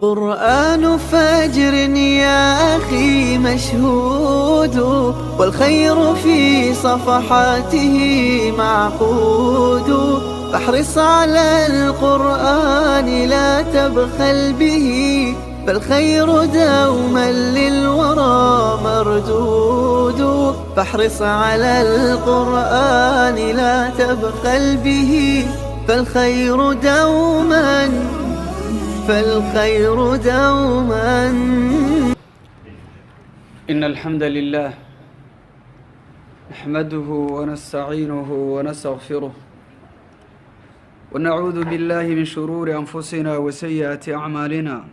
قرآن فجر يا أخي مشهود، والخير في صفحاته معقود. فاحرص على القرآن لا تبخل به، فالخير دوما للورى مردود. فاحرص على القرآن لا تبخل به، فالخير دوما إن الحمد لله نحمده ونستعينه ونستغفره ونعوذ بالله من شرور أنفسنا وسيئات أعمالنا.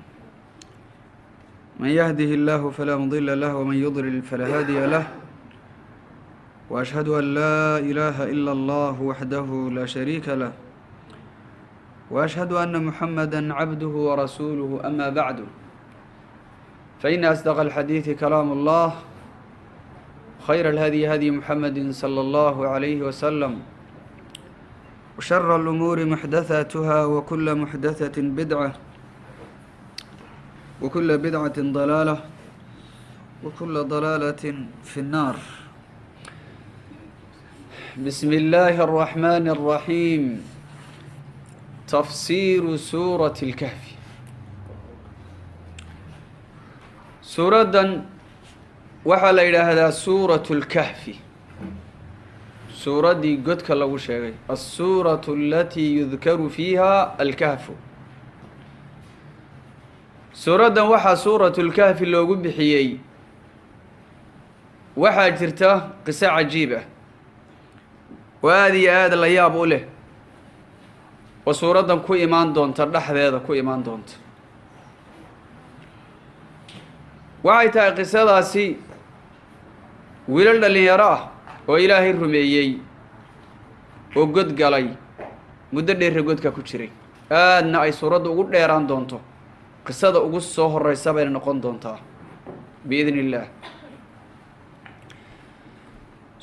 من يهده الله فلا مضل له ومن يضلل فلا هادي له، وأشهد أن لا إله إلا الله وحده لا شريك له، وأشهد أن محمدًا عبده ورسوله. أما بعد، فإن أصدق الحديث كلام الله، خير الهدي هدي محمد صلى الله عليه وسلم، وشر الأمور محدثاتها، وكل محدثة بدعة، وكل بدعة ضلالة، وكل ضلالة في النار. بسم الله الرحمن الرحيم. تفسير سورة الكهف. سورة waxaa la yidhaahdaa سورة الكهف. suuradii godka lagu sheegay السورة التي يذكر فيها الكهف. suuraddan waxaa سورة الكهف loogu bixiyey waxaa jirta qiso cajiib ah oo aad iyo aad la yaab u leh oo suuraddan ku imaan doonta, dhexdeeda ku imaan doonta. waxay tahay qisadaasi wiilal dhalinyaro ah oo ilaahay rumeeyey oo god galay, muddo dheer godka ku jiray, aadna ay suuraddu ugu dheeraan doonto. qisada ugu soo horeysa bayna noqon doontaa biidni illaah.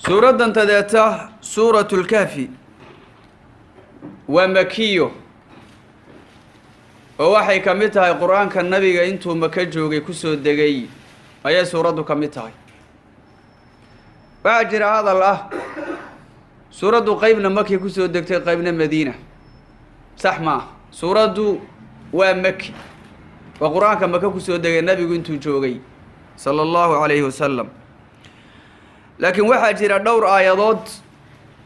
suuraddan tadeeta suuratu lkahfi waa makiyo oo waxay ka mid tahay qur-aanka nabiga intuu maka joogay kusoo degay ayay suuraddu ka mid tahay. waxaa jira hadal ah suuraddu qeybna maki kusoo degtay, qeybna madiina. sax ma ah. suuraddu waa maki, waa qur-aanka maka kusoo degay nabigu intuu joogay sala allahu calayhi wasalam. laakiin waxaa jira dhowr aayadood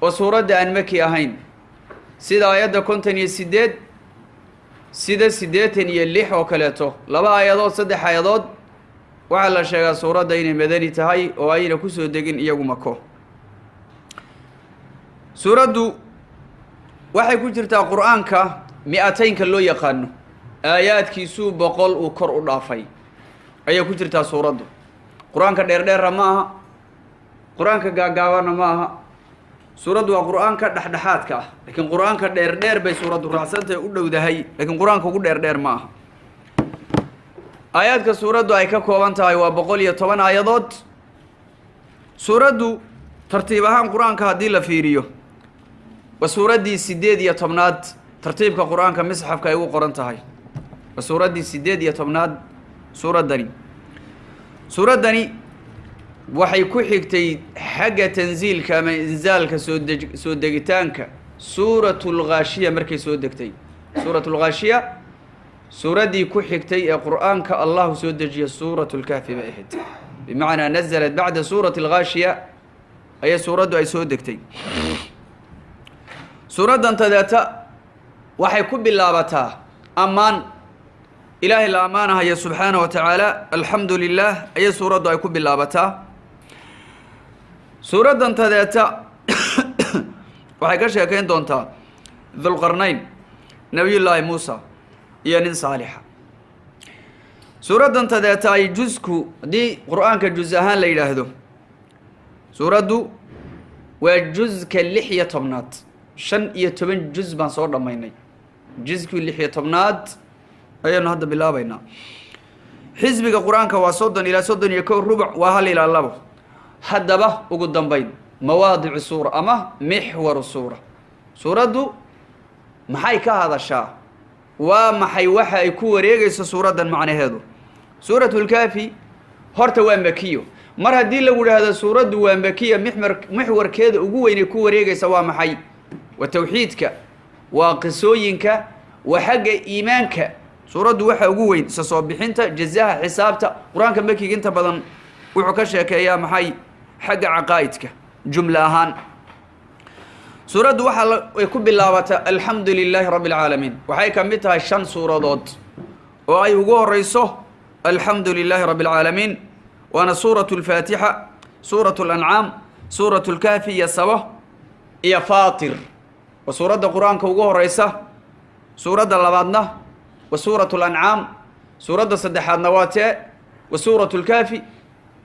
oo suuradda aan maki ahayn, sida aayadda 58, sida 86 oo kaleeto. laba aayadood, saddex aayadood waxaa la sheegaa suuradda inay madani tahay oo ayna kusoo degin iyagu mako. suuraddu waxay ku jirtaa qur-aanka 200 loo yaqaano, aayaadkiisuu 100 uu kor u dhaafay ayay ku jirtaa suuraddu. qur-aanka dheerdheera ma aha, qur-aanka gaagaabana ma aha. suuraddu waa qur-aanka dhexdhexaadka ah, laakiin qur-aanka dheerdheer bay suuraddu raacsantahay, u dhowdahay, laakiin qur-aanka ugu dheerdheer ma aha. aayaadka suuraddu ay ka kooban tahay waa 110 aayadood. suuraddu tartiib ahaan qur-aanka haddii la fiiriyo waa suuraddii 18aad tartiibka qur-aanka misxafka ay ugu qoran tahay. waa suuraddii 18aad suuraddani waxay ku xigtay xagga tanziilka ama inzaalka soo degitaanka suuratulghaashiya markay soo degtay. suuratulghaashiya suuraddii ku xigtay ee qur-aanka allahu soo dejiya suuratulkahfi bay ahayd, bimacnaa nazalat bacda suurati alghaashiya ayay suuraddu ay soo degtay. suuraddan tadeeta waxay ku bilaabataa ammaan ilaahay la ammaanahaya subxaana wa tacaala. alxamdu lilah ayay suuraddu ay ku bilaabataa. suuraddan tadeeta waxay ka sheekayn doontaa dulqarnayn, nabiyullaahi muusa iyo nin saalixa. suuraddan tadeeta ay jusku, haddii qur-aanka juz ahaan la yidhaahdo, suuraddu waa juska 16aad. 15 juz baan soo dhammaynay. juskii 16aad ayaanu hadda bilaabaynaa. xisbiga qur-aanka waa 30 ilaa 31 rubuc, waa 1 ilaa 2. haddaba ugu dambayn mawaadicu suura ama mixwaru suura. suuraddu maxay ka hadashaa? ومحي وحا يكو وريغيس سورة معنى هذا سورة الكافي هورتا وامبكيو مر هدي لو هذا سورة وامبكية محور كذا وقوة يكو وريغيس ومحي وتوحيدك وقصوينك وحق إيمانك سورة وحا قوين سصوبحينتا جزاها حسابتا قرآن كمبكي انت بدن وحكشك يا محي حق عقائدك جملة هان سورة وحا يكون بالله الحمد لله رب العالمين وحي كمتها الشان سورة ضد وأي وقوه الرئيسه الحمد لله رب العالمين وانا سورة الفاتحة سورة الأنعام سورة الكافي يا سواه يا فاطر وسورة القرآن كوقوه الرئيسه سورة اللبادنا وسورة الأنعام سورة صدحات نواتي وسورة الكافي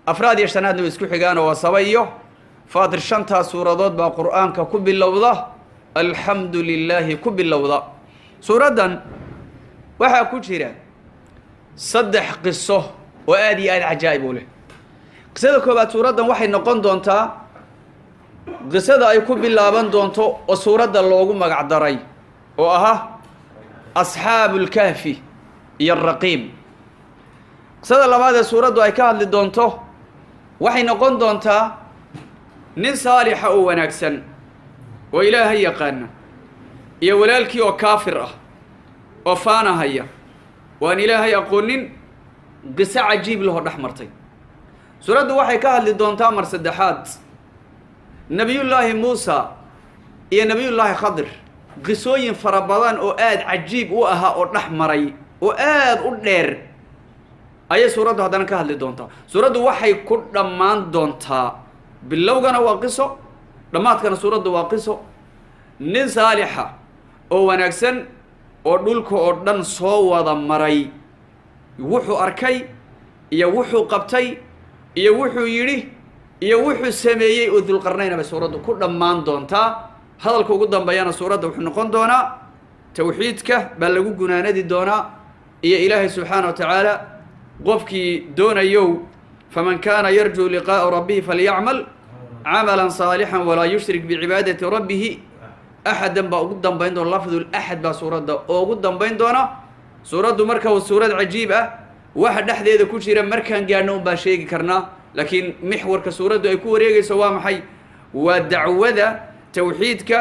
أفراد يشتناد نويسكو حقانا وصويه فاطر شنتها سورة ضد بقرآن ككب اللوضة الحمد لله كب اللوضة سورة دن وحا كجيرا صدح قصه وآدي آد عجائب له قصة كوبات سورة دن وحي نقون دونتا قصة أي كب اللابان دونتو وسورة دن لوغو مقعدري وأها أصحاب الكهف يا قصة لبعض سورة دن أي كهد لدونتو وحي نقون دونتا nin saalixa oo wanaagsan oo ilaahay yaqaana iyo walaalkii oo kaafir ah oo faanahaya waan ilaahay aqoonin qiso cajiib leh oo dhaxmartay suuraddu waxay ka hadli doontaa mar saddexaad nabiyullaahi muusa iyo nabiyullaahi khadir qisooyin fara badan oo aad cajiib u ahaa oo dhaxmaray oo aad u dheer ayay suuraddu haddana ka hadli doontaa suuraddu waxay ku dhammaan doontaa bilowgana waa qiso dhammaadkana suuradda waa qiso nin saalixa oo wanaagsan oo dhulka oo dhan soo wada maray wuxuu arkay iyo wuxuu qabtay iyo wuxuu yidhi iyo wuxuu sameeyey oo dulqarnaynaba suuraddu ku dhammaan doontaa hadalka ugu dambeeyana suuradda wuxuu noqon doonaa tawxiidka baa lagu gunaanadi doonaa iyo ilaahay subxaana wa tacaala qofkii doonayow faman kaana yarjuu liqaa'a rabbihi falyacmal عملا صالحا ولا يشرك بعبادة ربه أحدا بقدم بين دون لفظ الأحد بسورة أو قدم بين دونا سورة مركة والسورة عجيبة واحد أحد إذا كل شيء مركان جانون بشيء كرنا لكن محور كسورة يكون ريجي سواء محي ودعوة توحيدك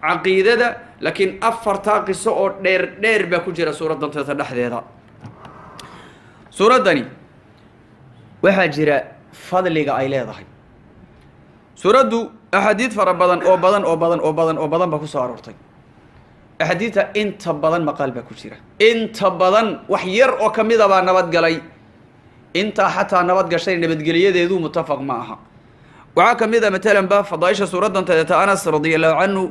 عقيدة لكن أفر تاقي صور دير بكجرة سورة دنت أحد هذا سورة دني وحجرة فضلك أيلي ضحي سورة أحاديث فربضان أو بدن بكسو عرورتي أحاديث انت بدن مقال بكشيرة انت بدن وحير أو كميدا با نبات قلي انت حتى نبات قشتري نبات قلي يدو متفق معها وعا كميدا مثلا با فضائشة سورة انت أنس رضي الله عنه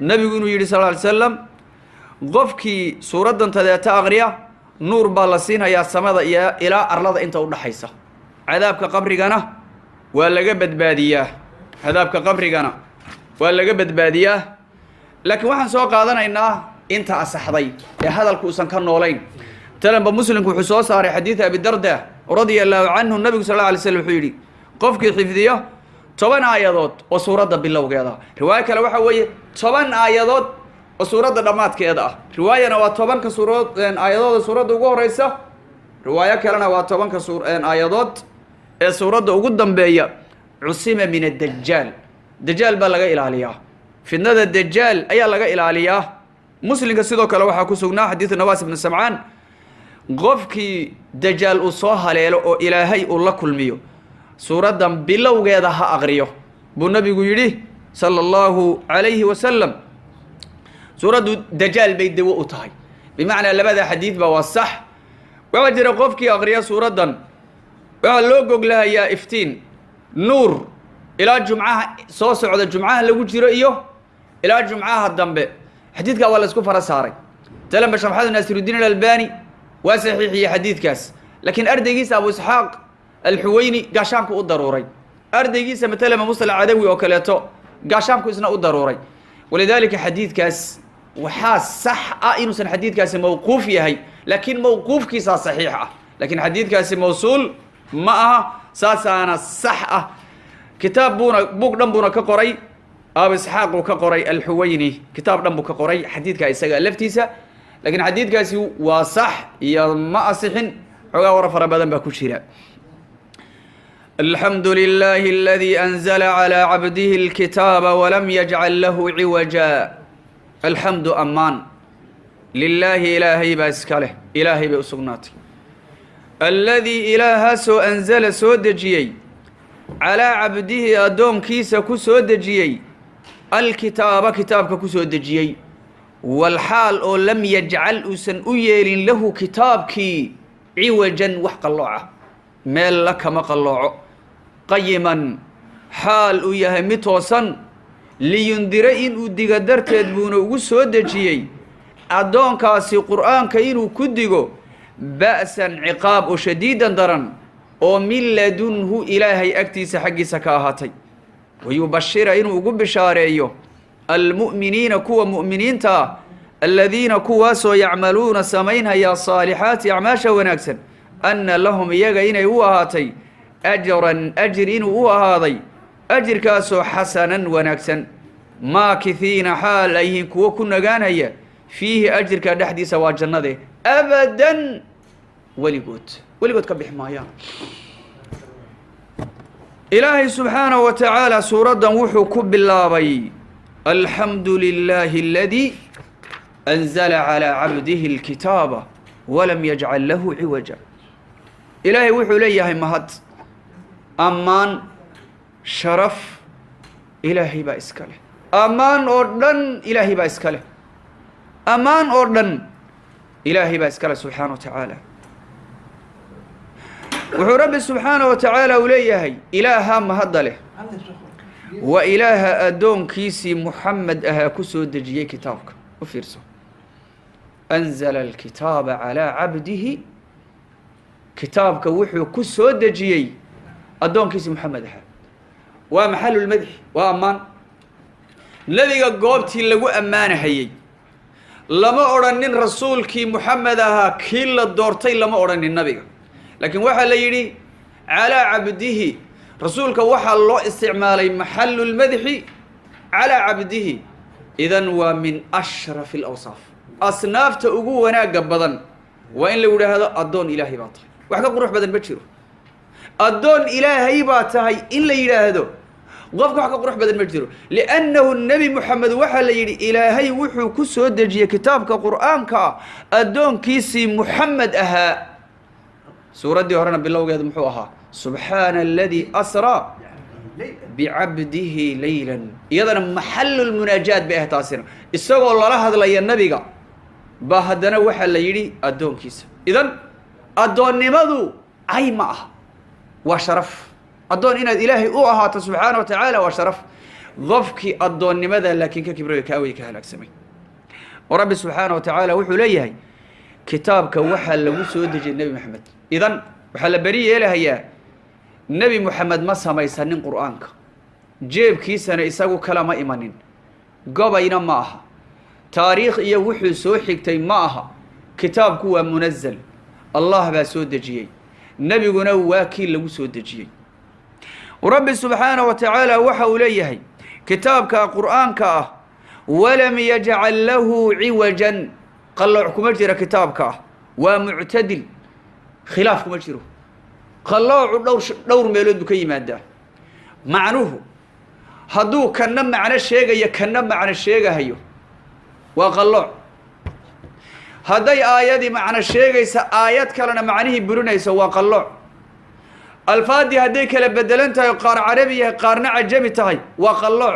النبي يقول صلى الله عليه وسلم قفكي سورة انت أغريا نور بالسين يا السماء إلى أرلاض انت ودحيسة عذابك قبري قنا ولا قبت بادية عذابك قبري قنا ولا قبت بادية لكن واحد سوق هذا إنه أنت أصحضي يا هذا الكوسان كان نولين تلم بمسلم كحسوس صار حديث أبي الدرداء رضي الله عنه النبي صلى الله عليه وسلم حيري قفك حفظيه طبعا آيات وسورة بالله وكذا رواية كلا واحد ويه طبعا آيات وسورة دمات كذا رواية نوا طبعا كسورة آيات وسورة وجوه رئيسة رواية كلا نوا طبعا كسورة آيات سورة وقدم بيا عصيمة من الدجال بلغ إلى عليها في الندى الدجال أي لغا إلى عليها مسلم كسيدو كلا waxa ku sugnaa xadiis Nawaas ibn Sam'aan qofkii dajjal u soo haleelo oo Ilaahay uu la kulmiyo suuradan bilowgeeda ha aqriyo buu nabigu yiri sallallahu alayhi wa sallam suuradu dajjal bay dawo u tahay bimaana labada xadiis ba waa sax waxa jira qofkii aqriya suuradan waxa loo goglayaa iftiin nuur ila jumcaha soo socda jumcaha lagu jiro iyo ila jumcaha dambe حديث قال اسكو فرساري تلم بشر محمد ناصر الدين الألباني وصحيح حديث كاس لكن أردقيس أبو إسحاق الحويني قاشانكو الضروري أردقيس مثلا موسى العدوي وكلاته قاشانكو إسنا الضروري ولذلك حديث كاس وحاس صح إنه سن حديث كاس موقوف هي لكن موقوف كيسا صحيحة لكن حديث كاس موصول معها ساسانا صح كتاب بوك دنبونا كقري أبو إسحاق وكقري الحويني كتاب دنبو كقري حديث كايسا لفتيسا laakiin xadiidkaasi waa sax iyo ma asixin xogaa war fara badan baa ku jira. الحمد لله الذي أنزل على عبده الكتاب ولم يجعل له عوجا. الحمد أمان لله إلهي بأسكاله إلهي بأسقناتي الذي إله سو أنزل سودجي على عبده أدوم كيسا كسودجي الكتاب كتابك كسودجي والحال أو لم يجعل أسن أيل له كتابك عوجا وحق الله مال لك مقلوع قيما حال يهمتوسا لينذر إن أدق درتد بونو سودجي أدون كاسي قرآن كينو كدقو بأسا عقاب وشديدا درا ومن لدنه إلهي أكتيس حقي سكاهاتي ويبشر إنو قب شاريو المؤمنين كوا مؤمنين تا الذين كواسو يعملون سمينها يا صالحات أعماشا ونكسا أن لهم يغين هاتي أجرا أجرين هذي أجر كاسو حسنا ونكسا ماكثين حال أيهن كوا كنا غانيا فيه أجر كدحدي سوا جنة أبدا ولقد كبح مايا إلهي سبحانه وتعالى سورة وحو كب الله الحمد لله الذي أنزل على عبده الكتاب ولم يجعل له عوجا. إلهي وحو ليه مهد أمان شرف إلهي بأسكاله أمان أردن إلهي بأسكاله أمان أردن إلهي بأسكاله سبحانه وتعالى. وحو رب سبحانه وتعالى وليه إلها مهد له وإله أدون كيسي محمد كسو دجيه كتابك وفيرسو أنزل الكتاب على عبده كتابك وحو كسو دجيه أدون كيسي محمد ومحل المدح وأمان الذي قوبتي لغو أمانة هي لما أرنين رسولك محمد كل الدورتين لما أرنين النبي لكن وحا يري على عبده رسولك وحا الله استعمالي محل المدح على عبده إذن ومن أشرف الأوصاف أصناف تأقو وناق بدن وإن لو هذا أدون إلهي باطل وحكا قروح بدن بتشيرو أدون إلهي باطل إن لي هذا وقفك حكا قروح بدن بتشيرو لأنه النبي محمد وحا يري إلهي وحو كسو دجي كتابك قرآنك أدون كيسي محمد سورة دي هرنا بالله وقيد محوها سبحان الذي أسرى بعبده ليلا إذن محل المناجات بإهتاسنا استغل الله هذا لي النبي بهدنا وحل يري أدون كيس إذن أدون نمذو أي معه وشرف أدون إن الإلهي أوهات سبحانه وتعالى وشرف ضفك أدون نمذا لكن كبير كاوي كهلك سمي ورب سبحانه وتعالى وحليه كتابك وحل وسودج النبي محمد إذن وحل بريه إلهي النبي محمد ما سميسنين قرآنك جيب كيسنا إساقو كلام إيمانين قبينا معها تاريخ يوحي سوحيكتي معها كتابك هو منزل الله بسودجي النبي قنا واكيل لو سودجي ورب سبحانه وتعالى وحى إليه كتابك قرآنك ولم يجعل له عوجا قلعكم أجر كتابك ومعتدل خلافكم أجره قلعوا دور ميلود بكي مادة معنوه هدو كنم معنى الشيء يكنم معنى الشيء هيو وقلع هدي آيات معنى الشيء آيات كلنا معنيه برونيس وقلع الفادي هديك لبدلنتها قار عربية قارنا عجمي تهي وقلع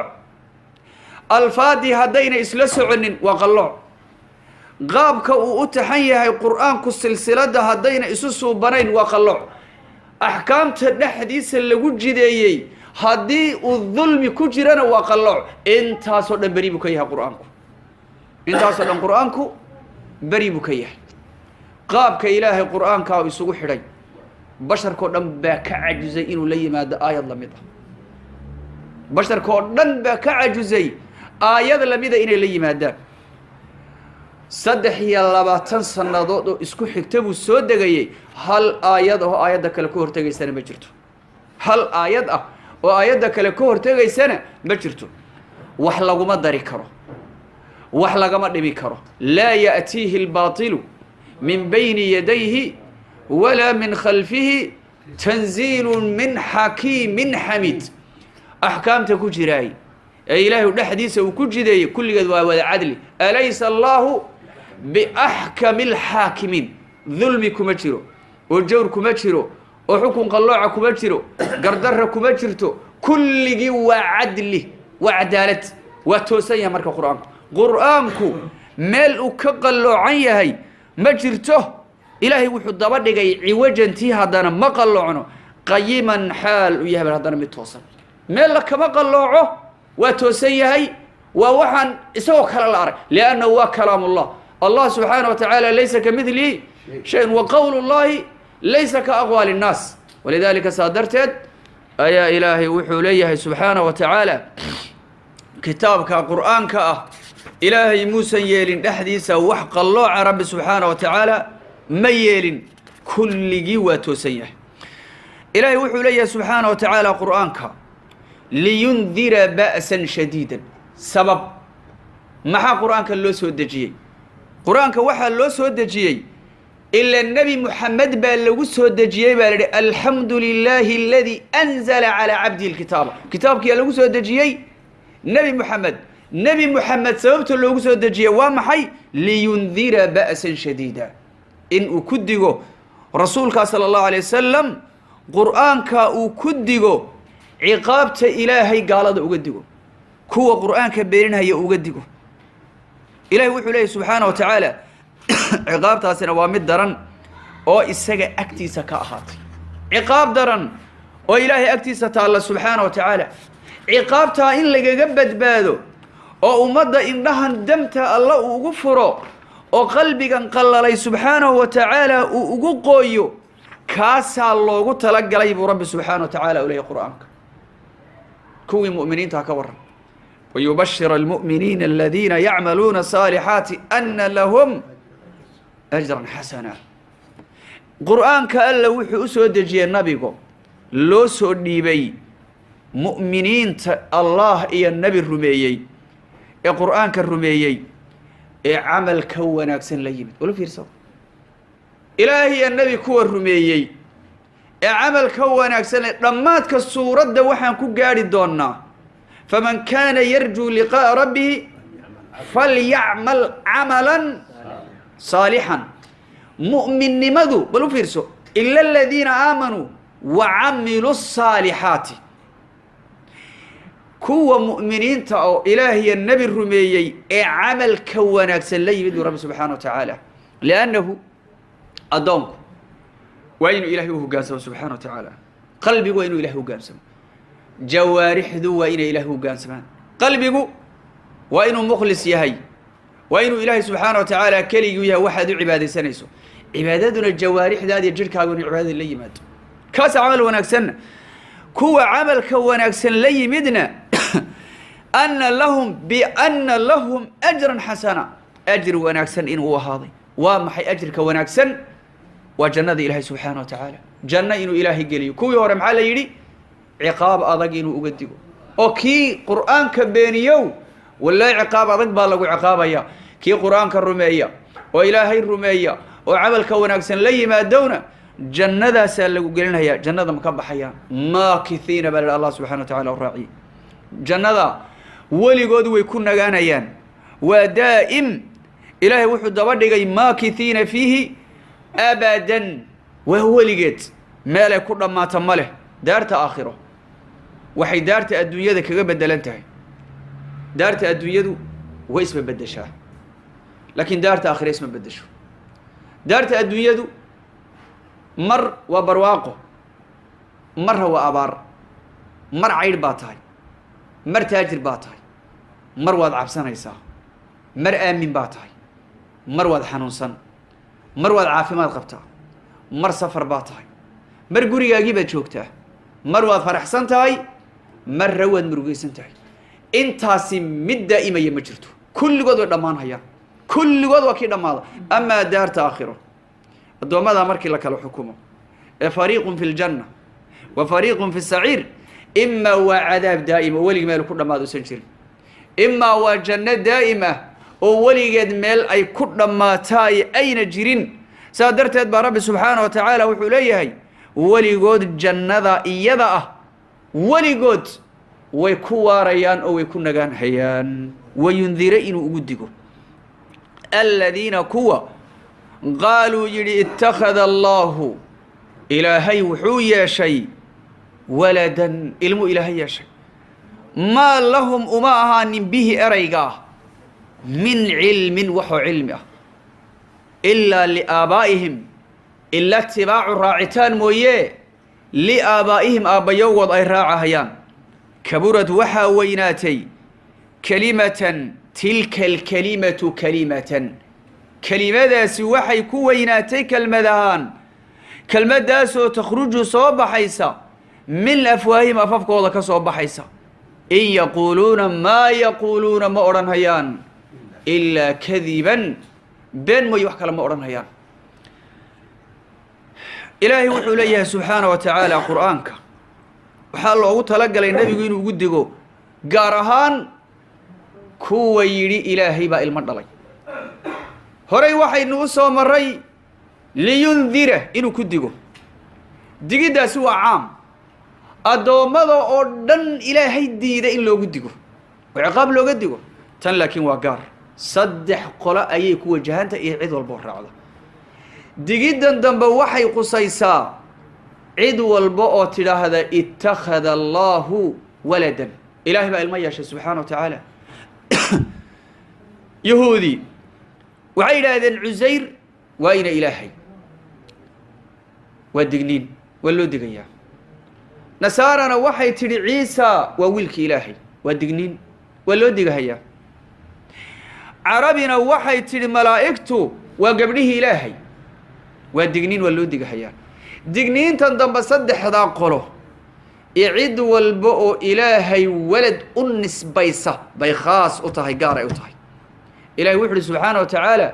الفادي هدينا إسلسعنن وقلع قابك وأتحيها القرآن كالسلسلة هدينا إسسو بنين وقلع أحكام تحديث اللي وجدي هدي الظلم كجرنا وقلع انت صدق بري بكيها قرآنكم انت صدق قرآنكم بري بكيها قابك إله قرآنك ويسوق حري بشر كودن باك عجزي إنه لي ما ده آية لمدة بشر كودن باك عجزي آية لمدة إنه لي ما ده صدح يا لباتن سنادو اسكو حكتبو سو دغايي هل آيات او آيات كلا كو hortagaysana ma jirto hal aayad ah oo aayada kale ku hortagaysana ma jirto wax lagu ma dari karo وحلق ما بكره لا يأتيه الباطل من بين يديه ولا من خلفه تنزيل من حكيم حميد أحكام تكجراي أي إله الحديث وكجدي كل قد وعدل أليس الله بأحكم الحاكمين ظلمكم أجروا وجوركم أجروا وحكم قلاعكم أجروا قردركم أجرتوا كل جوا عدله وعدالة وتوسيا مرك قرآنكم ملء كقلاعيه هي مجرته إلهي وحد دبدغي عوجا تي هدانا ما قلعنه قيما حال ويهب هدانا متوصل ميل كما قلعه وتوسيهي ووحن اسو كلا الارك لانه هو كلام الله الله سبحانه وتعالى ليس كمثله شيء وقول الله ليس كأقوال الناس ولذلك صادرت يا إلهي وحوليه سبحانه وتعالى كتابك قرآنك إلهي موسى يلين أحديثا وحق الله رب سبحانه وتعالى ميل كل جوة سيح إلهي وحوليه سبحانه وتعالى قرآنك لينذر بأسا شديدا سبب محا قرآنك اللو سودجيي قرآنك وحا اللو سودجيي إلا النبي محمد باللو سودجيي بالري الحمد لله الذي أنزل على عبده الكتاب كتابك يلو سودجيي نبي محمد سببته اللو سودجيي ومحي لينذر بأسا شديدا إن أكدقه رسولك صلى الله عليه وسلم قرآنك أكدقه عقابة إلهي قال هذا أقدقه كو قرآنك بيرنها يأقدقه إلهي وحوليه سبحانه وتعالى عقابتها سنوامد درن أو إساق أكتيسا كأهاتي عقاب درن أو إلهي أكتيسا الله سبحانه وتعالى عقابتها إن لقى قبت بادو أو أمد إنها اندمتها الله أغفره أو قلبك انقل لي سبحانه وتعالى أغقويه كاسا الله تلقى لي برب سبحانه وتعالى أولي قرآنك كوي مؤمنين تاكورا ويبشر المؤمنين الذين يعملون الصالحات أن لهم أجرا حسنا قرآن كألا وحي أسود جي النبي لو سودي بي مؤمنين الله إيا النبي الرميي إيا قرآن كالرميي إيا عمل كوناك سن ليمت ولو في رسول إلهي النبي كو الرميي عمل كوناك سنة رماتك السورة دا وحان كو قاري دونا فمن كان يرجو لقاء ربه فليعمل عملا صالحا مؤمن نمذو بلو فيرسو إلا الذين آمنوا وعملوا الصالحات كو مؤمنين تأو إلهي النبي الرميي عمل كوناك سنة ليبدو رب سبحانه وتعالى لأنه أدونك وين إلهي هو قاسم سبحانه وتعالى قلبي وين إلهي هو قاسم جوارح ذو وين إلهي هو قاسم قلبي وين مخلص يهي وين إلهي سبحانه وتعالى كلي يا واحد عبادة سنيسو عبادتنا الجوارح ذات يجرك هاقون عبادة اللي يمد كاس عمل ونكسن كو عمل كونكسن لي مدنا بأن لهم أجرا حسنا أجر ونكسن إن هو هذا ومحي أجرك ونكسن وجنة إلهي سبحانه وتعالى جنة إنه إلهي قليو كوي ورم على يدي عقاب أضاق إنه أقدقه أوكي قرآن كبينيو ولا عقاب أضاق بالغو عقابا يا كي قرآن كالرمية وإلهي الرمية وعمل كوناكسن لي ما دونا جنة ذا سألقوا قلنا هي جنة مكبح يا ماكثين بل الله سبحانه وتعالى الراعي جنة ذا ولي قدوا يكون نغانيان ودائم إلهي وحد دبردقي ماكثين فيه أبدا وهو لقيت ما لا كل ما تمله دارت آخره وحي دارت الدنيا ذاك بدل انتهي دارت الدنيا واسم بدشاه لكن دارت آخر اسم بدشه دارت الدنيا مر وبرواقه مر هو أبار مر عير باتاي مر تاجر باتاي مر واد عبسان يساه مر آمن باتاي مر واد حنونسان مر واد عافيماد قبtaa mar safar baa tahay mar gurigaagii baad joogtaa mar waad faraxsan tahay mar rawaad murugaysan tahay intaasi mid daa'imaya ma jirto kulligood way dhammaanayaan kulligood waa kii dhammaada amaa daarta aakhiro addoommada markii la kala xukumo ee fariiqun fi ljanna wa fariiqun fi saciir imaa waa cadaab daa'ima weligii meel ku dhammaad usan jirin imaa waa janno daa'ima وليجد ميل أي كل ما تاي أين جرين سادرت أتبع رب سبحانه وتعالى وحوليه وليجود جنة إيضا وليجود ويكوا ريان أو يكون نجان حيان وينذرين وجودكم الذين كوا قالوا يري اتخذ الله إلهي وحويا شيء ولدا علم إلهي شيء ما لهم أماهان به أريقا من علم وحو علمه إلا لآبائهم إلا اتباع الراعتان مويه لآبائهم آبيوض أي راعهيان كبرت وحا ويناتي كلمة تلك الكلمة كلمة كلمة داس وحي كويناتي كالمدهان كلمة داس تخرج صوب حيسا من أفواههم أفافك وضك صوب حيسا إن يقولون ما أران هيان إلا كذبا بين ما يحكى لما أران هيان إلهي وحو ليه سبحانه وتعالى قرآنك وحال الله تلقى للنبي يقول وقدقوا قارهان كو يري إلهي با المدلي هوري waxay nuu soo maray liyundira inuu ku digo digidaasi waa caam adoomada oo dhan ilaahay diida in loogu digo ciqaab looga digo tan laakiin waa gaar saddex qolo ayay ku wajahanta iyo cid walba raacda digidan dambe waxay qusaysaa cid walba oo tiraahda ittakhadha Allahu waladan ilaahay ba ilma yeeshay subhanahu wa ta'ala يهودي وعيد هذا العزير وأين إلهي والدقنين واللو دقيا نصارنا وحي تري عيسى وولك إلهي والدقنين واللو دقيا عربنا وحي تري ملائكته وقبله إلهي والدقنين واللو دقيا دقنين تنضم بصدح ذا قوله يعيد والبؤ إلهي ولد أنس بيسة بيخاص أطهي قارئ أطهي إلهي وحده سبحانه وتعالى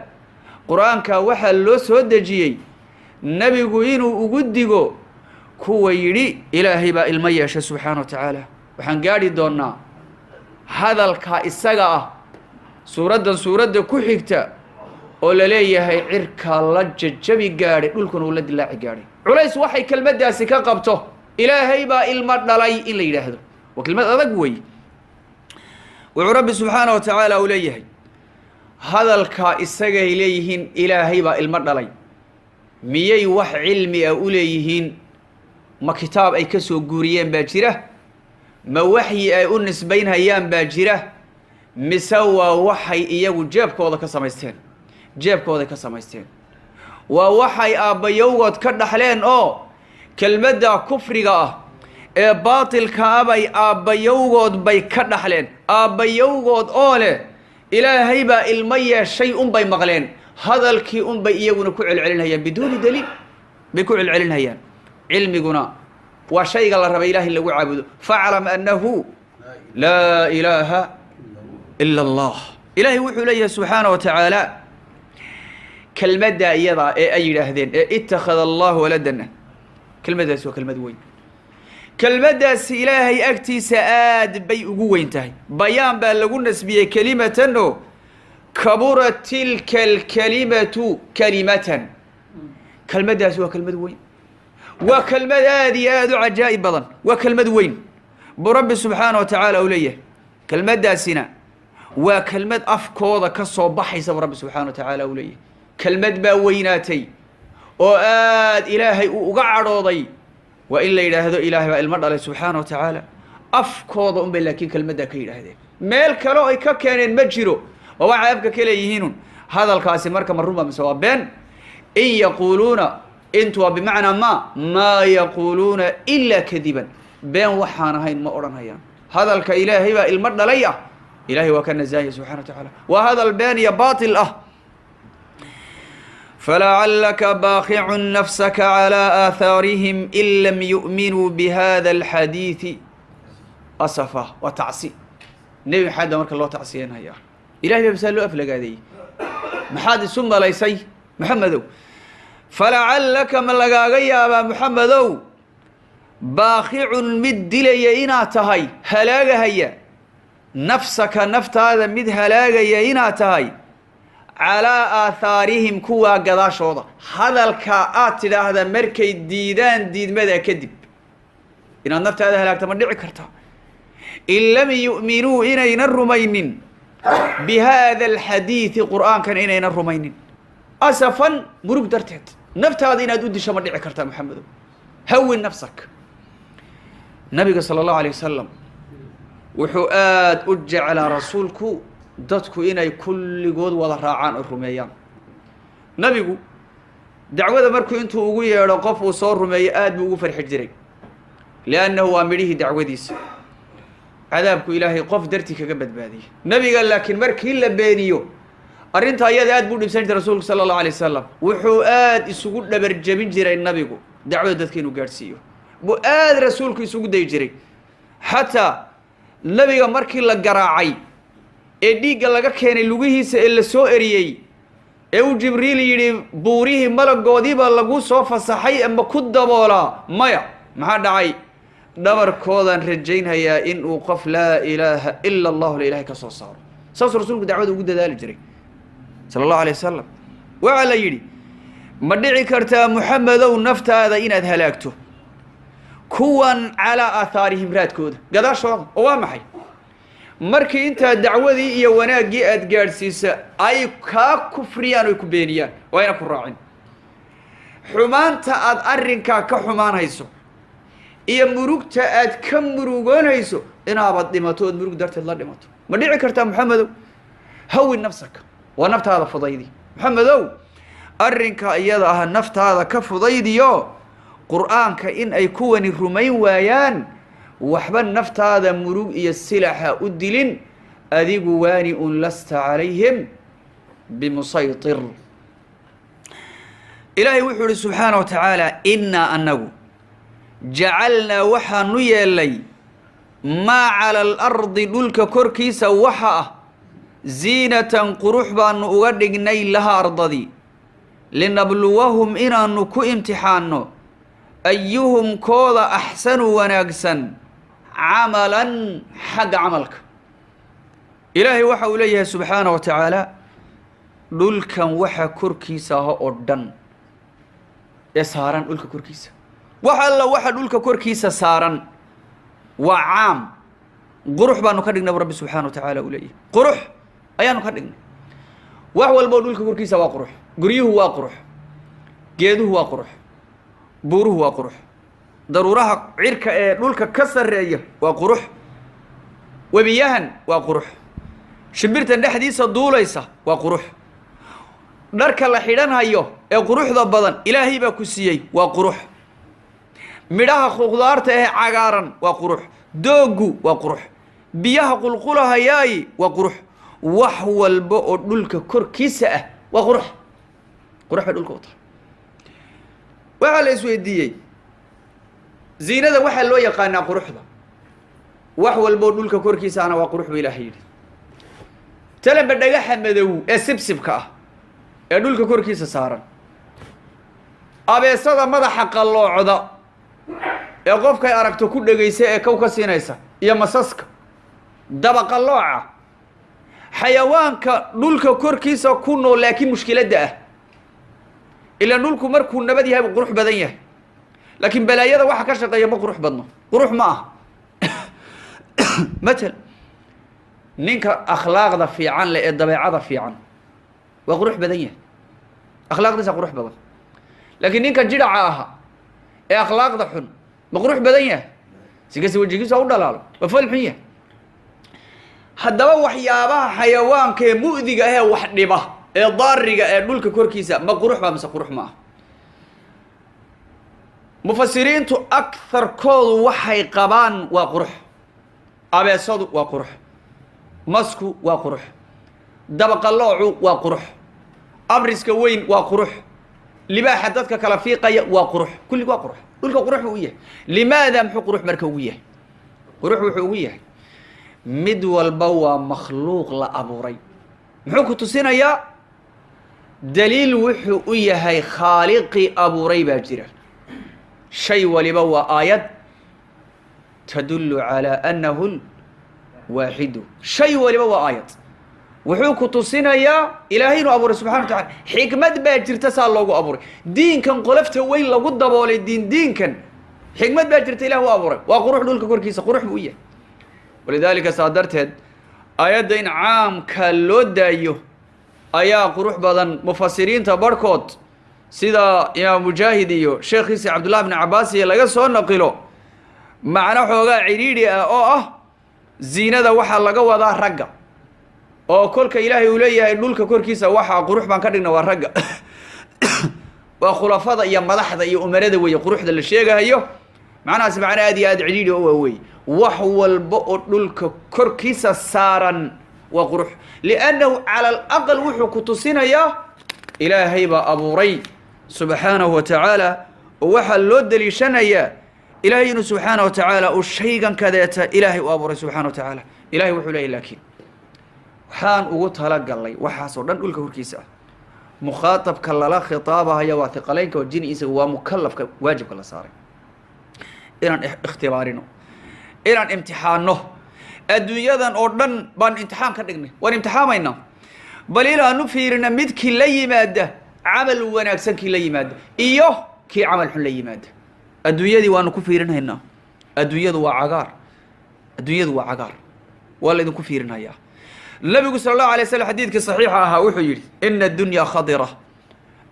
قرآن كوحى اللوس ودجيي نبي قوينو وقدقو كويري إلهي با الميش سبحانه وتعالى وحن قاري دونا هذا الكائساقة سورة كحيكتا ولا ليه هي عركا لجة جبي قاري قلكن ولد الله قاري عليس وحي كلمة داسي كقبته إلهي با المدلي إلا يلهدو وكلمة هذا قوي وعرب سبحانه وتعالى وليه هذا الكائساقة إليهن إلهي با المدلي ميي وح علمي أوليهن ما كتاب أي كسو قوريين باجرة ما وحي أي أنس بين هيان باجرة مسوى وحي إياه جابك وضا كساميستين جابك وضا كساميستين ووحي آبا يوغد كردحلين كلمة كفرقة باطل كابي آبا يوغد بي كردحلين آبا يوغد أولي إلهي با المية شيء بي مغلين هذا الكي بي إياه كعل علين هيان بدون دليل بكعل علين هيان علمي قنا وشيء قال رب إله اللي عبده فاعلم أنه لا إله إلا الله إلهي وحو ليه سبحانه وتعالى كلمة دا إيضا أي لهذين اتخذ الله ولدنا كلمة دا سوى كلمة وين كلمة دا إلهي أكتي سآد بي أقوين تهي بيان بألقون نسبية كلمة أنه كبرت تلك الكلمة كلمة كلمة دا سوى كلمة وين وكلمة هذه عجائب بضن وكلمة وين برب سبحانه وتعالى أوليه كلمة داسنا وكلمة أفكوضة كالصوب بحيسة برب سبحانه وتعالى أوليه كلمة باويناتي وآد إلهي وقعروضي وإلا إله هذا إلهي المرء عليه سبحانه وتعالى أفكوضة لكن كلمة دا كيلا هذه ميل كالوئي كاكيان مجرو ووعى يبقى كيلا يهينون هذا القاسم مركب الرمى مسوا بين إن يقولون انتوا بمعنى ما يقولون إلا كذبا بين وحانا هين ما أوران هيان هذا الكإلهي المرد ليه إلهي وكان زاهي سبحانه وتعالى وهذا البان باطل فلعلك باخع نفسك على آثارهم إن لم يؤمنوا بهذا الحديث أسفا وتعصي نبي حد مرك الله تعصيين هيا إلهي بيسألوا أفلق هذه محاد ثم ليسي محمدو فلعلك من لقاقيا يا محمدو باخع مد لي إنا تهي هلاقة هيا نفسك نفت هذا مد هلاقا يينا تهي على آثارهم كوا قداش وضع هذا الكاءات هذا مركي ديدان ديد ماذا كذب إن النفت هذا هلاك تمنع كرتها إن لم يؤمنوا إنين الرمين بهذا الحديث قرآن كان إنين الرمين أسفا مروك درتت نفت هذا إن أدود شمنع كرتها محمد هون نفسك النبي صلى الله عليه وسلم وحؤاد أجع على رسولك dadku inay kulligood wada raacaan oo rumeeyaan nabigu dacwada markuu intuu ugu yeedho qof uu soo rumeeyay aad buu ugu farxi jiray laanahu waa midhihi dacwadiisa cadaabku ilaahay qof darti kaga badbaadiyay nabiga laakiin markii la beeniyo arinta ayada aad buu dhibsan jiray rasuulku sallallahu alayhi wasallam wuxuu aad isugu dhabar jabin jiray nabigu dacwada dadka inuu gaarsiiyo buu aad rasuulku isugu day jiray hatta nabiga markii la garaacay ee dhiigga laga keenay lugihiisa ee la soo eriyay ee uu jibriil yiri buurihi malagoodiiba lagu soo fasaxay ama ku daboola maya maxaa dhacay dhabarkoodan rajaynayaa in uu qof laa ilaaha illa allah la ilaahay ka soo saaro saas rasuulku dacwada ugu dadaali jiray sallallahu alayhi wasallam waxa la yiri ma dhici kartaa muxamadow naftaada inaad halaagto kuwan ala aatharihim raadkooda gadaashooda oo waa maxay markii inta dacwadii iyo wanaagii aad gaarsiisa ay ka kufriyaan oo ku beeniyaan wayna ku raacin xumaanta aad arrinka ka xumaanayso iyo murugta aad ka murugoonayso inaad dhimato murug darteed la dhimato ma dhici kartaa muxamadow hawin nafsaka wa naftaada fudaydi muxamadow arrinka iyada ah naftaada ka fudaydiyo quraanka in ay kuwani rumayn waayaan waxba naftaada murug iyo silaha u dilin adigu waani un lasta calayhim bimusaytir ilaahay wuxuu yidhi subxaanahu wa tacaala innaa annagu jacalnaa waxaanu yeelay maa cala alardi dhulka korkiisa waxa ah ziinatan qurux baanu uga dhignay laha ardadii linabluwahum inaanu ku imtixaanno ayuhum kooda axsanu wanaagsan عملا حق عملك إلهي وحا إليه سبحانه وتعالى دولكا وحا كوركيسا هؤدن يسارا دولكا كوركيسا وحا الله وحا دولكا كوركيسا سارا وعام قروح بانو كدقنا برب سبحانه وتعالى إليه قروح أيانو كدقنا وحا والبو دولكا كوركيسا وقروح قريه وقروح جيده وقروح بوره وقروح ضرورها عركة دولك كسر رأيه وقروح وبيهن وقروح شبرت النحديث الدوليسة وقروح نرك اللحيران هايو قروح ضبضا إلهي باكسيي وقروح مراها خضارته عقارا وقروح دوغو وقروح بيها قلقلها هاياي وقروح وحو البؤ دولك كركيسة وقروح قروح دولك وطر وعلى اسويديي زينة وحا لو يقانا قروحدا وحو البودولك كوركيسا أنا وقروح بإلهي تلم بدقاحة مدو سبسبكا يدولك كوركيسا سارا أبي صدا ماذا حق الله عدا يقفك أركتو كل جيساء كوكا سينيسا يا مساسك دبق الله حيوانك دولك كوركيسا كونو لكن مشكلة ده إلا نولكو مركو النبدي هاي بقروح بدنيه لكن بلايا واحد كشطة يا مقروح بدنا قروح معه مثل نينك أخلاق ذا في عن للضبيعة ذا في عن وقروح بدنيا أخلاق ذا قروح بدن لكن نينك جرعها أخلاق ذا حن مقروح بدنيا سيجي وجهي سأقول له وفل حية هذا وحيابها حيوان كمؤذي جاه واحد نبه ضار جاه دولك كوركيسا مقروح ما مسقروح معه مفسرين تو أكثر كود وحي قبان وقروح أبي صد وقروح مسكو وقروح دبق الله وقروح أبرزك وين وقروح لما حدثك كلافيقة وقروح كل وقروح كل قروح وياه لماذا محو قروح مركوية قروح وحوية مدو البوا مخلوق لأبوري محو كتسينا يا دليل وحوية هاي خالقي أبوري باجرة شيء ولبوا آيات تدل على أنه waaxidu shay waliba waa aayad wuxuu ku tusinayaa ilaahay inuu abuuray subxana wa tacala xikmad baa jirta saa loogu abuuray diinkan qolofta weyn lagu daboolay diinkan xikmad baa jirta ilah u abuuray waa qurux dhulka korkiisa qurux buu u yahay walidaalika saa darteed aayadda in caamka loo daayo ayaa qurux badan mufasiriinta barhkood sida imaam mujaahid iyo sheekhiisa cabdullahi bni cabaas iyo laga soo naqilo macno xoogaa cidhiidhi ah oo ah ziinada waxaa laga wadaa ragga oo kolka ilaahay uu leeyahay dhulka korkiisa waxaa qurux baan ka dhigna waa ragga waa khulafada iyo madaxda iyo umarada weeye quruxda la sheegahayo macnahaasi macno aad iyo aad cidhiidhi oo waawey wax walba oo dhulka korkiisa saaran waa qurux liannahu cala alaqal wuxuu ku tusinayaa ilaahay baa abuuray subxaanahu wa tacaala oo waxaa loo daliishanayaa ilaahay inuu subxaana wa tacaala uu shaygan kadeeta ilaahay u abuuray subxana wa tacaala ilahay wuxuu leeyahy laakiin waxaan ugu talagalnay waxaasoo dhan dhulka korkiisa ah mukhaatabka lala khitaabahaya waa hiqaleynka oo jini isaga waa mukalafka waajibka la saaray inaan ikhtibaarino inaan imtixaano adduunyadan oo dhan baan imtixaan ka dhignay waan imtixaamaynaa bal inaanu fiirina midkii la yimaada camal wanaagsan kii la yimaada iyo kii camal xun la yimaada adduunyadii waanu ku fiirinhaynaa adduunyadu waa cagaar adduunyadu waa cagaar waa la idinku fiirinhayaa nabigu sala allahu alay slam xadiidkii saxiixa ahaa wuxuu yidhi ina addunyaa khadira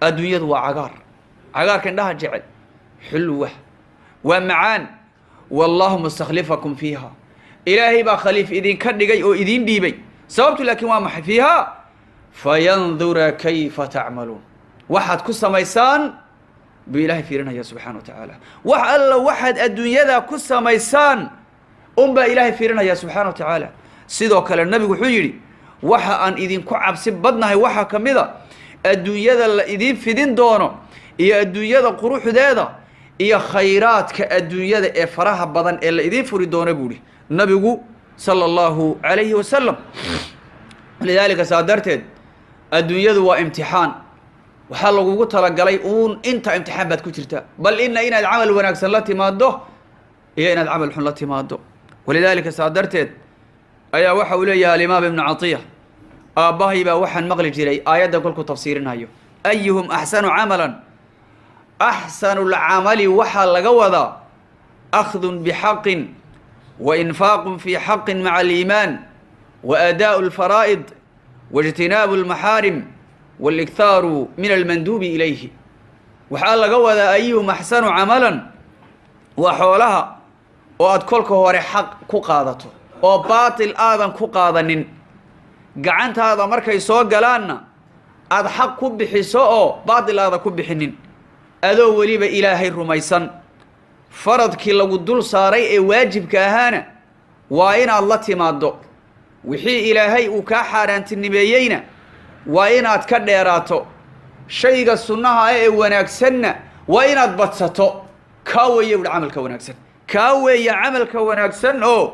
adduunyadu waa cagaar cagaarka indhaha jecel xulwa waa macaan wallahu mustakhlifakum fiiha ilaahay baa khaliif idinka dhigay oo idin dhiibay sababtu laakiin waa maxay fiiha fayandura kayfa tacmaluun waxaad ku samaysaan buu ilaahay fiirinaya subxana wa tacaala wax alla waxaad adduunyada ku samaysaan unbaa ilaahay fiirinaya subxana wa tacaala sidoo kale nabigu wuxuu yidhi waxa aan idinku cabsi badnahay waxaa ka mid a adduunyada la idiin fidin doono iyo adduunyada quruxdeeda iyo khayraadka adduunyada ee faraha badan ee la idiin furi doono buu ihi nabigu sala allahu calayhi wasalam lidaalika saa darteed adduunyadu waa imtixaan waxaa lagugu talagalay uun inta imtixaan baad ku jirta bal inaad camal wanaagsan la timaado iyo inaad camal xun la timaado walidaalika saa darteed ayaa waxa uu leeyahay alimaam ibnu catiya aabbahay baa waxaan maqli jiray aayadda kolkuu tafsiirinayo ayuhum axsanu camalan axsanu lcamali waxaa laga wadaa akhdun bixaqin wa infaaqun fii xaqin maca aliimaan wa aadaa'u alfaraa'id waijtinaabu almaxaarim waaliktaaru min almanduubi ilayhi waxaa laga wadaa ayuhum axsanu camalan waa xoolaha oo aad kolka hore xaq ku qaadato oo baatil aadan ku qaadanin gacantaada markay soo galaanna aada xaq ku bixiso oo baatil aadan ku bixinin adoo weliba ilaahay rumaysan faradkii lagu dul saaray ee waajibka ahaana waa inaad la timaaddo wixii ilaahay uu kaa xaaraantinimeeyeyna waa inaad ka dheeraato shayga sunnaha ee wanaagsanna waa inaad badsato kaa weeye buhi camalka wanaagsan kaa weeye camalka wanaagsan oo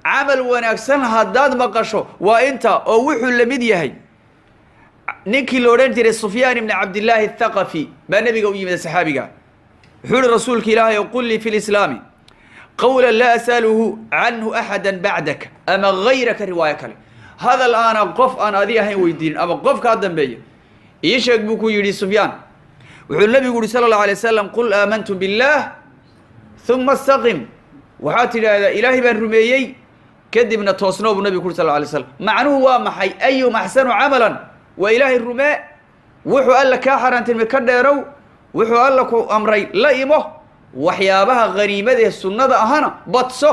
camal wanaagsan haddaad maqasho waa inta oo wuxuu la mid yahay ninkii la odhan jiray sufyaan ibni cabdillaahi athaqafi baa nebiga u yimid saxaabiga wuxuu ihi rasuulka ilaahay qul lii fi lislaami qawlan laa as'aluhu canhu axada bacdaka ama gayraka riwaayo kale hadal aana qof aan adi ahayn weydiinin ama qof kaa dambeeya ii sheeg buu ku yidhi sufyaan wuxuu nebigu yihi sala allahu alay wasalam qul aamantu billaah uma istaqim waxaad tidhaahdaa ilaahay baan rumeeyey kadibna toosnoo buu nebigu ku yuri sal alay slam macnuhu waa maxay ayum axsanu camalan waa ilaahay rumee wuxuu alla kaa xaaraantinimay ka dheerow wuxuu alla ku amray la imo waxyaabaha haniimada ee sunnada ahana badso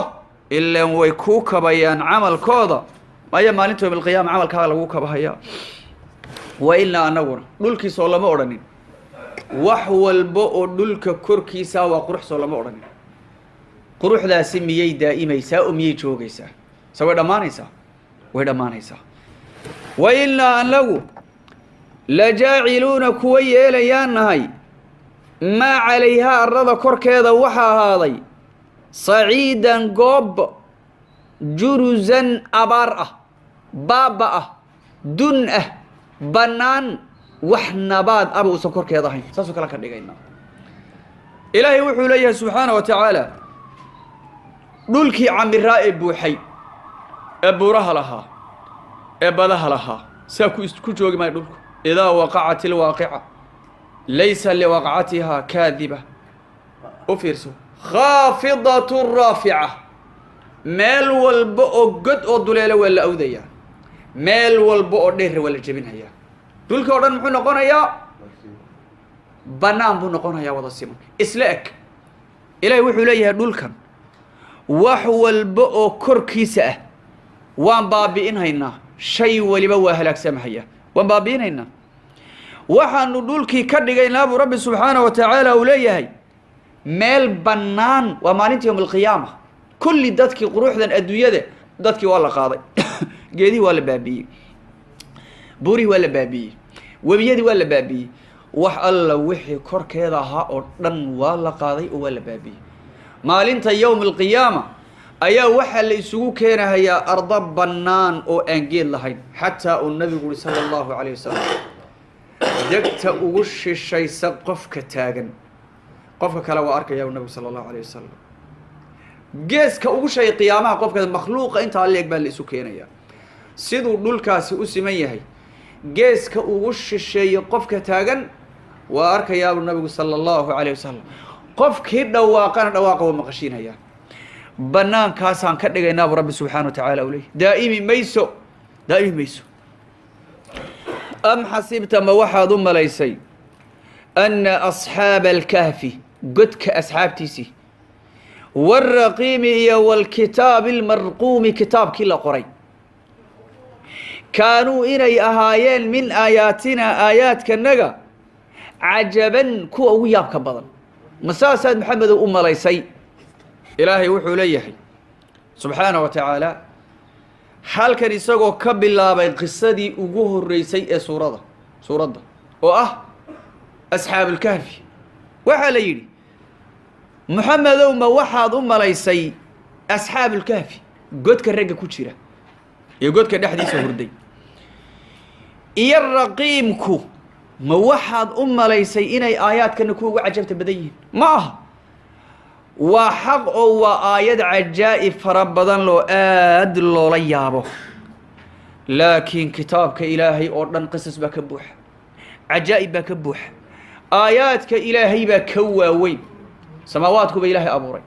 ilaan way kuu kabayaan camalkooda maya maalinta yowm alqiyaama camalkaaga lagu kabahayaa wa ilaa anaguna dhulkiisoo lama odhanin wax walba oo dhulka korkiisa waa quruxsoo lama odhanin quruxdaasi miyay daa'imaysaa oo miyay joogaysaa se way dhammaanaysaa way dhammaanaysaa wa ilaa anagu la jaaciluuna kuwa yeelayaan nahay maa calayhaa arrada korkeeda waxaa ahaaday saciidan goob jurusan abaar ah baaba ah dun ah bannaan wax nabaad aba uusan korkeeda ahayn saasoo kale ka dhigaynaa ilaahay wuxuu leeyahay subxaana wa tacaala dhulkii camiraa ee buuxay buuraha lahaa ee badaha lahaa saa ku joogi maayo dhulku idaa waqacat ilwaaqica laysa liwaqcatihaa kaadiba u fiirso khaafidatu raafica meel walba oo god oo duleelo waa la awdayaa meel walba oo dheer waa la jebinayaa dhulka oo dhan muxuu noqonayaa bannaan buu noqonayaa wada siman isla eg ilaahay wuxuu leeyahay dhulkan wax walba oo korkiisa ah waan baabi'inhaynaa shay waliba waa halaagsamahayaa waan baabi'inhaynaa waxaanu dhulkii ka dhigaynaa buu rabbi subxaanahu wa tacaala uu leeyahay meel bannaan waa maalinta yowm alqiyaama kulli dadkii quruxdan adduunyada dadkii waa la qaaday geedihii waa la baabi'iyey buurihii waa la baabi'iyey webiyadii waa la baabi'iyey wax alla wixii korkeeda ahaa oo dhan waa la qaaday oo waa la baabi'iyey maalinta yowm alqiyaama ayaa waxaa la isugu keenahayaa ardo bannaan oo aan geed lahayn xataa uu nabigu uri sala allahu calayh wasalam degta ugu shishaysa qofka taagan qofka kale waa arkaya nabigu sala allahu calayh wasalam geeska ugu shay qiyaamaha qofka makhluuqa intaa leeg baa la isu keenayaa siduu dhulkaasi u siman yahay geeska ugu shisheeya qofka taagan waa arkayaa nabigu sala allahu calayh wasalam qofkii dhawaaqana dhawaaqa waa maqashiinayaa bannaankaasaan ka dhigaynaa buu rabbi subxaana wa tacaala u leeyahy daa'imi mayso am xasibta ma waxaad u malaysay anna asxaaba alkahfi godka asxaabtiisii waalraqiimi iyo waalkitaabi almarquumi kitaabkii la qoray kaanuu inay ahaayeen min aayaatinaa aayaadkanaga cajaban kuwa ugu yaabka badan ma saasaad maxamedow u malaysay ilaahay wuxuu leeyahay subxaana wa tacaala halkan isagoo ka bilaabay qisadii ugu horreysay ee suuradda oo ah asxaabulkahfi waxaa la yidhi maxamedow ma waxaad u malaysay asxaabulkahfi godka ragga ku jira iyo godka dhexdiisa hurday iyo raqiimku ma waxaad u malaysay inay aayaadkana kuwa ugu cajabta badan yihiin ma aha waa xaq oo waa aayad cajaa'ib fara badan loo aad loola yaabo laakiin kitaabka ilaahay oo dhan qisas baa ka buuxa cajaa'ib baa ka buuxa aayaadka ilaahay baa ka waaweyn samaawaadkuba ilaahay abuuray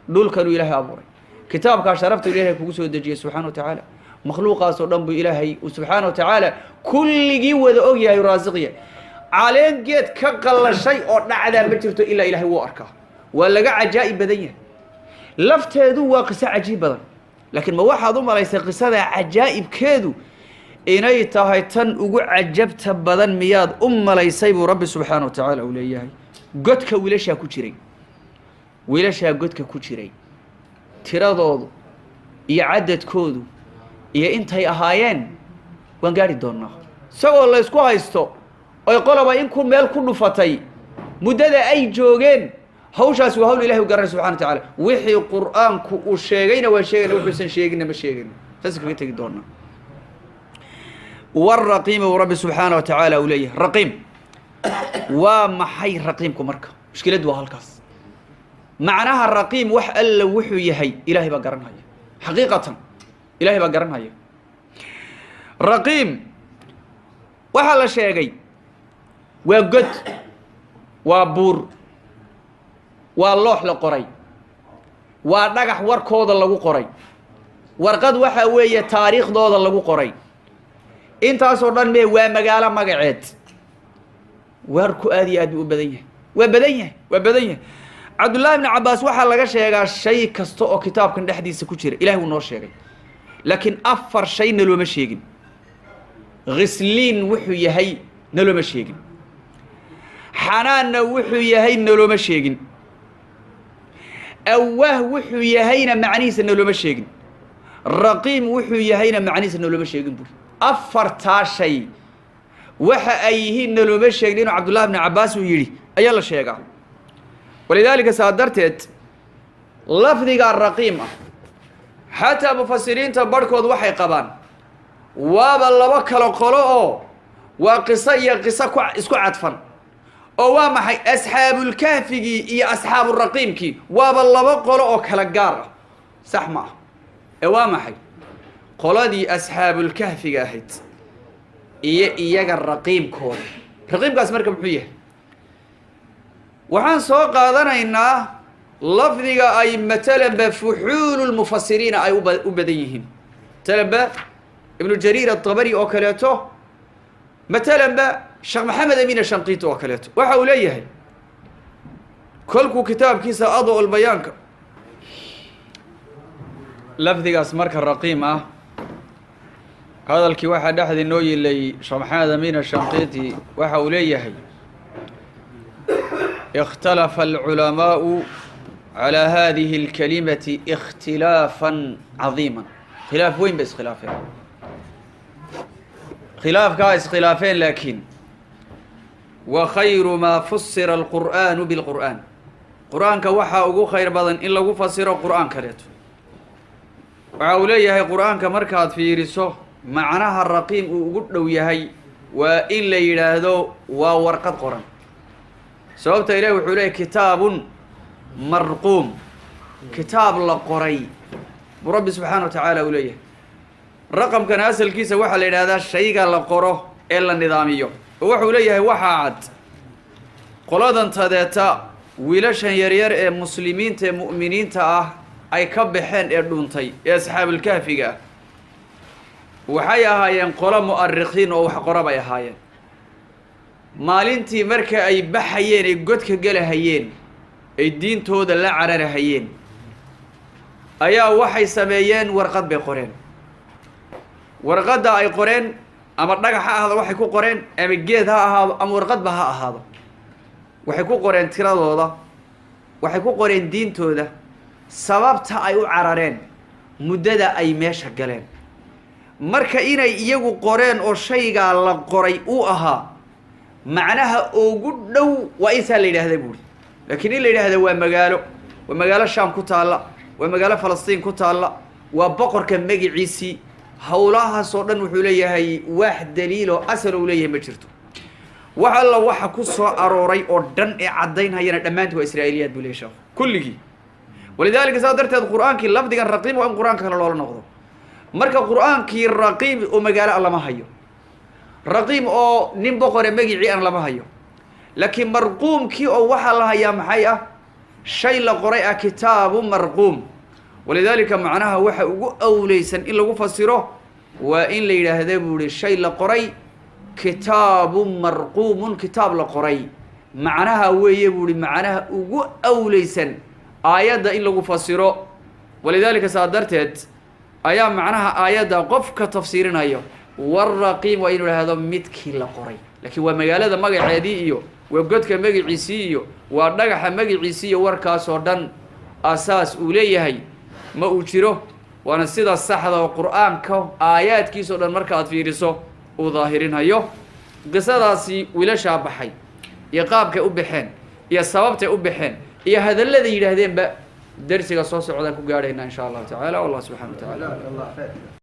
dhulkanuu ilaahay abuuray kitaabkaa sharafta ilaahay kugu soo dejiyey subxaana wa tacaala makhluuqaas oo dhan buu ilaahay subxaana wa tacaala kulligii wada og yahay raasiqiya caleen geed ka qallashay oo dhacdaa ma jirto ilaa ilaahay wuu arkaa waa laga cajaa'ib badan yahay lafteedu waa qiso cajiib badan laakiin ma waxaad u malaysay qisada cajaa'ibkeedu inay tahay tan ugu cajabta badan miyaad u malaysay buu rabbi subxaana wa tacaala uu leeyahay godka wiilashaa godka ku jiray tiradoodu iyo cadadkoodu iyo intay ahaayeen waan gaari doonnaa isagoo la ysku haysto oy qoloba in ku meel ku dhufatay muddada ay joogeen hawshaas waa hawl ilahay u garanay subxana wa tacaala wixii qur'aanku uu sheegayna waan sheegayna wuxuusan sheeginna ma sheegayno saas kaga tegi doonaa waraqiima uu rabbi subxaana wa tacaala uu leeyahay raqiim waa maxay raqiimku marka mushkiladdu waa halkaas macnaha raqiim wax alla wuxuu yahay ilaahay baa garanhaya xaqiiqatan ilaahay baa garanhaya raqiim waxaa la sheegay waa god waa buur waa loox la qoray waa dhagax warkooda lagu qoray warqad waxaa weeye taariikhdooda lagu qoray intaasoo dhan mee waa magaalo magaceed warku aad iyo aad buu u badan yahay waa badan yahay cabdullaahi ibni cabbaas waxaa laga sheegaa shay kasta oo kitaabkan dhexdiisa ku jira ilahay wuu noo sheegay laakiin 4 shay nalooma sheegin ghisliin wuxuu yahay nalooma sheegin xanaanna wuxuu yahay nalooma sheegin awah wuxuu yahayna macnihiisa nalooma sheegin raqiim wuxuu yahayna macnihiisa nalooma sheegin buri 4taa shay waxa ay yihiin nalooma sheegin inuu cabdullahi ibni cabbaas uu yidhi ayaa la sheegaa walidaalika saa darteed lafdigaa raqiim ah xataa mufasiriinta barhkood waxay qabaan waaba laba kala qolo oo waa qiso iyo qiso isku cadfan oo waa maxay asxaabulkahfigii iyo asxaaburaqiimkii waaba laba qolo oo kala gaar ah sax ma ah ee waa maxay qoladii asxaabulkahfiga ahayd iyo iyaga raqiibkooda. raqiibkaas marka muxuu yahay? waxaan soo qaadanaynaa lafdiga ay matalanba fuxuululmufasiriina ay u badan yihiin. matalanba ibnu jariir atabari oo kaleeto, matalanba sheekh maxamed amiin ashanqiiti oo kaleeto, waxa uu leeyahay kolkuu kitaabkiisa adoo albayaanka lafdigaas marka raqiim ah, hadalkii waxaa dhexdii noo yilay sheekh maxamed amiin ashanqiiti waxa uu leeyahay ikhtalafa alculamaau calaa hadihi alkalimati ikhtilaafan cadiiman. khilaaf weyn bay iskhilaafeen. khilaafkaa iskhilaafeen laakiin wa khayru maa fusira alqur'aanu bilqur'aan, qur'aanka waxaa ugu khayr badan in lagu fasiro qur'aan kaleeto. waxa uu leeyahay qur'aanka markaad fiiriso macnaha raqiim uu ugu dhow yahay waa in la yidhaahdo waa warqad qoran. sababta ilahi wuxuu leeyahy kitaabun marquum, kitaab la qoray buu rabbi subxaana wa tacaala uu leeyahay. raqamkana asalkiisa waxaa la yidhahdaa shayga la qoro ee la nidaamiyo. oo wuxuu leeyahay waxaa cad qoladan tadeeta wiilashan yaryar ee muslimiinta ee mu'miniinta ah ay ka baxeen ee dhuuntay ee asxaabulkahfiga ah, waxay ahaayeen qolo mu'arikhiin oo wax qora bay ahaayeen. maalintii marka ay baxayeen ay godka gelahayeen ay diintooda la cararahayeen ayaa waxay sameeyeen warqad bay qoreen. warqadda ay qoreen ama dhagax ha ahaado waxay ku qoreen, ama geed ha ahaado, ama warqadba ha ahaado, waxay ku qoreen tiradooda, waxay ku qoreen diintooda, sababta ay u carareen, muddada ay meesha galeen. marka inay iyagu qoreen oo shaygaa la qoray uu ahaa macnaha ugu dhow waa insaa la yidhaahda buuri. laakiin in la yidhaahda waa magaalo shaam ku taalla, waa magaalo falastiin ku taalla, waa boqorka magiciisii, howlahaas oo dhan wuxuu leeyahay wax daliiloo asal uu leeyahay ma jirto. wax alla waxa ku soo arooray oo dhan ee caddaynhayana dhammaanti waa israa'iiliyaad buu leeyahay sheekhu kulligii. walidaalika saa darteed qur'aankii lafdigan raqiib waa in qur'aanka kale loola noqdo. marka qur'aankii raqiib oo magaalo aan lama hayo, raqiib oo nin boqore magicii aan lama hayo, laakiin marquumkii oo waxaa la hayaa maxay ah? shay la qoray ah, kitaabu marquum. walidaalika macnaha waxa ugu awleysan in lagu fasiro waa in la yidhaahda buu ihi shay la qoray, kitaabu marquumun, kitaab la qoray. macnaha weeye buu ihi macnaha ugu awleysan aayadda in lagu fasiro. walidaalika saa darteed ayaa macnaha aayadda qofka tafsiirinayo warraqiim waa inuu idhaahdo midkii la qoray. laakiin waa magaalada magaceedii iyo waa godka magiciisii iyo waa dhagaxa magiciisii iyo warkaasoo dhan asaas uu leeyahay ma uu jiro. waana sida saxda oo qur'aanka aayaadkiisoo dhan markaaad fiiriso uu daahirinhayo. qisadaasi wiilashaa baxay iyo qaabkay u baxeen iyo sababtay u baxeen iyo hadallada yidhaahdeenba darsiga soo socdaan ku gaadhaynaa insha allahu tacaala. wallah subxana wa tacaala.